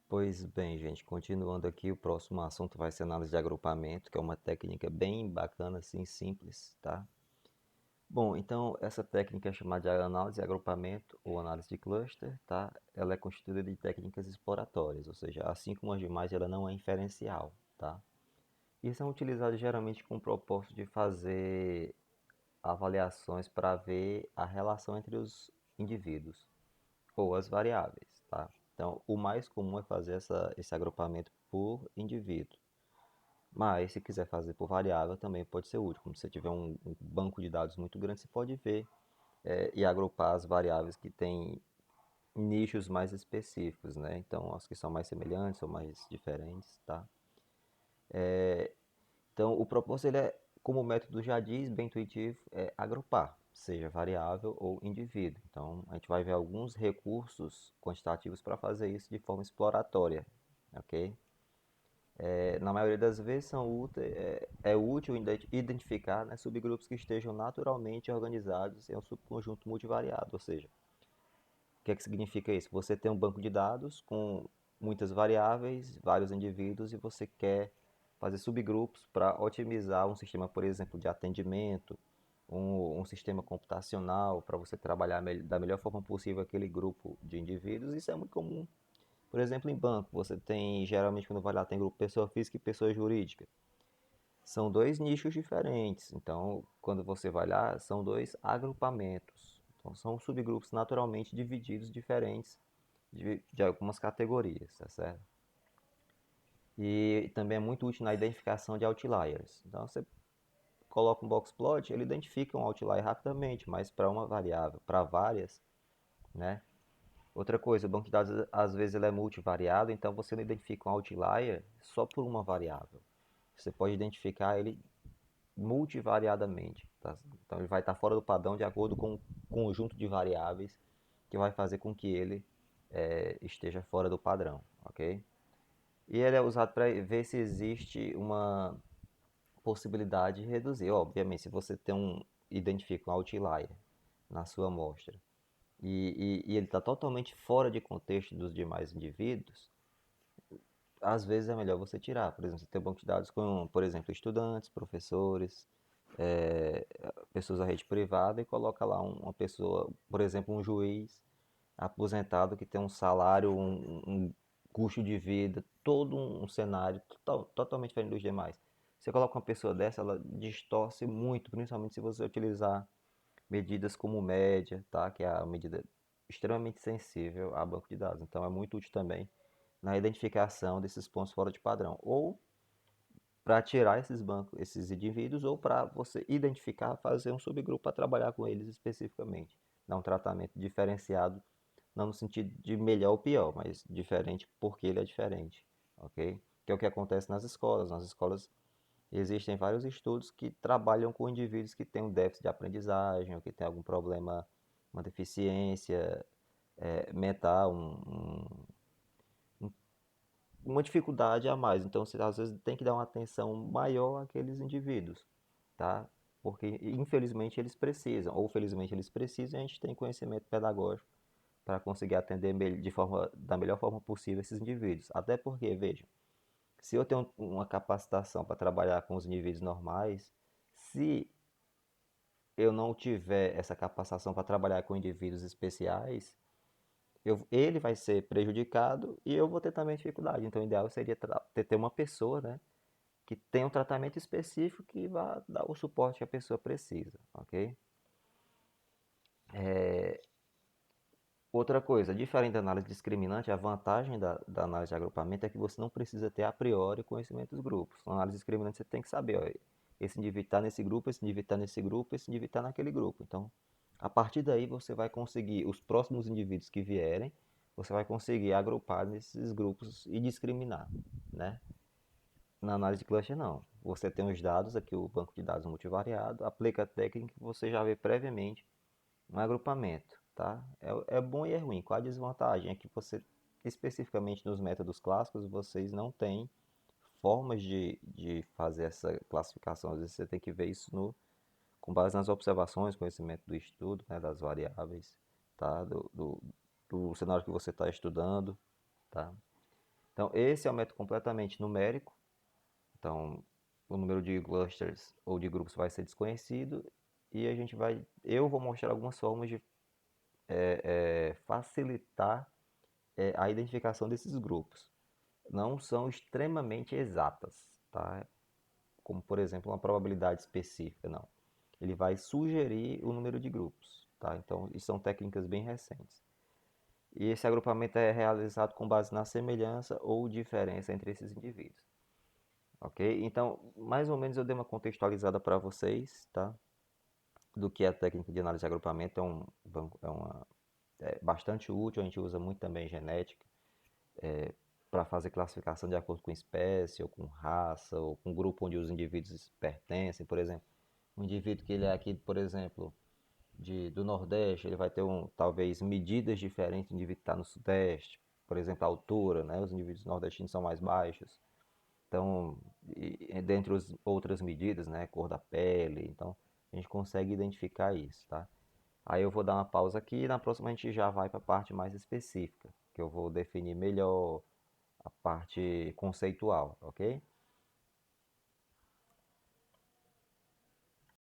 Pois bem, gente, continuando aqui, o próximo assunto vai ser análise de agrupamento, que é uma técnica bem bacana, assim, simples, tá? Bom, então essa técnica é chamada de análise de agrupamento ou análise de cluster, tá? Ela é constituída de técnicas exploratórias, ou seja, assim como as demais, ela não é inferencial, tá? E são utilizadas geralmente com o propósito de fazer avaliações para ver a relação entre os indivíduos ou as variáveis, tá? Então, o mais comum é fazer esse agrupamento por indivíduo. Mas, se quiser fazer por variável, também pode ser útil. Como se você tiver um banco de dados muito grande, você pode ver e agrupar as variáveis que têm nichos mais específicos, né? Então, as que são mais semelhantes ou mais diferentes, tá? Então, o propósito, ele é, como o método já diz, bem intuitivo, é agrupar, seja variável ou indivíduo. Então, a gente vai ver alguns recursos quantitativos para fazer isso de forma exploratória, ok? Na maioria das vezes é útil identificar, né, subgrupos que estejam naturalmente organizados em um subconjunto multivariado, ou seja, o que é que significa isso? Você tem um banco de dados com muitas variáveis, vários indivíduos, e você quer fazer subgrupos para otimizar um sistema, por exemplo, de atendimento, um sistema computacional, para você trabalhar da melhor forma possível aquele grupo de indivíduos. Isso é muito comum. Por exemplo, em banco, você tem, geralmente quando vai lá, tem grupo pessoa física e pessoa jurídica. São dois nichos diferentes, então quando você vai lá, são dois agrupamentos. Então são subgrupos naturalmente divididos diferentes de algumas categorias, tá certo? E também é muito útil na identificação de outliers. Então você coloca um boxplot, ele identifica um outlier rapidamente, mas para uma variável, para várias, né? Outra coisa, o banco de dados às vezes ele é multivariado, então você não identifica um outlier só por uma variável. Você pode identificar ele multivariadamente. Tá? Então ele vai estar fora do padrão de acordo com o conjunto de variáveis que vai fazer com que ele esteja fora do padrão, ok? E ele é usado para ver se existe uma possibilidade de reduzir. Obviamente, se você identifica um outlier na sua amostra e ele está totalmente fora de contexto dos demais indivíduos, às vezes é melhor você tirar. Por exemplo, você tem um banco de dados com, por exemplo, estudantes, professores, é, pessoas da rede privada e coloca lá uma pessoa, por exemplo, um juiz aposentado que tem um salário, um custo de vida, todo um cenário totalmente diferente dos demais. Você coloca uma pessoa dessa, ela distorce muito, principalmente se você utilizar medidas como média, tá? Que é a medida extremamente sensível a banco de dados. Então é muito útil também na identificação desses pontos fora de padrão. Ou para tirar esses bancos, esses indivíduos, ou para você identificar, fazer um subgrupo para trabalhar com eles especificamente. Dar um tratamento diferenciado, não no sentido de melhor ou pior, mas diferente porque ele é diferente, ok? Que é o que acontece nas escolas. Nas escolas existem vários estudos que trabalham com indivíduos que têm um déficit de aprendizagem, ou que têm algum problema, uma deficiência mental, uma dificuldade a mais. Então, você às vezes tem que dar uma atenção maior àqueles indivíduos, tá? Porque infelizmente eles precisam, ou felizmente eles precisam, e a gente tem conhecimento pedagógico para conseguir atender da melhor forma possível esses indivíduos. Até porque, vejam, se eu tenho uma capacitação para trabalhar com os indivíduos normais, se eu não tiver essa capacitação para trabalhar com indivíduos especiais, ele vai ser prejudicado e eu vou ter também dificuldade. Então, o ideal seria ter uma pessoa, né, que tenha um tratamento específico que vá dar o suporte que a pessoa precisa, ok? Outra coisa, diferente da análise discriminante, a vantagem da análise de agrupamento é que você não precisa ter a priori conhecimento dos grupos. Na análise discriminante você tem que saber, ó, esse indivíduo está nesse grupo, esse indivíduo está nesse grupo, esse indivíduo está naquele grupo. Então, a partir daí você vai conseguir, os próximos indivíduos que vierem, você vai conseguir agrupar nesses grupos e discriminar, né? Na análise de cluster não. Você tem os dados, aqui o banco de dados multivariado, aplica a técnica que você já vê previamente um agrupamento, tá? É bom e é ruim. Qual a desvantagem? É que você, especificamente nos métodos clássicos, vocês não têm formas de fazer essa classificação. Às vezes você tem que ver isso com base nas observações, conhecimento do estudo, né, das variáveis, tá? Do cenário que você está estudando, tá? Então, esse é um método completamente numérico. Então, o número de clusters ou de grupos vai ser desconhecido e eu vou mostrar algumas formas de facilitar a identificação desses grupos. Não são extremamente exatas, tá? Como, por exemplo, uma probabilidade específica, não. Ele vai sugerir o número de grupos, tá? Então, isso são técnicas bem recentes. E esse agrupamento é realizado com base na semelhança ou diferença entre esses indivíduos. Ok? Então, mais ou menos eu dei uma contextualizada para vocês, tá? Do que é a técnica de análise de agrupamento. É bastante útil, a gente usa muito também genética para fazer classificação de acordo com espécie, ou com raça, ou com grupo onde os indivíduos pertencem. Por exemplo, um indivíduo que ele é aqui, por exemplo, do Nordeste, ele vai ter talvez medidas diferentes do indivíduo que está no Sudeste. Por exemplo, a altura, né? Os indivíduos nordestinos são mais baixos. Então, dentre outras medidas, né, cor da pele, então a gente consegue identificar isso, tá? Aí eu vou dar uma pausa aqui e na próxima a gente já vai para a parte mais específica, que eu vou definir melhor a parte conceitual, ok?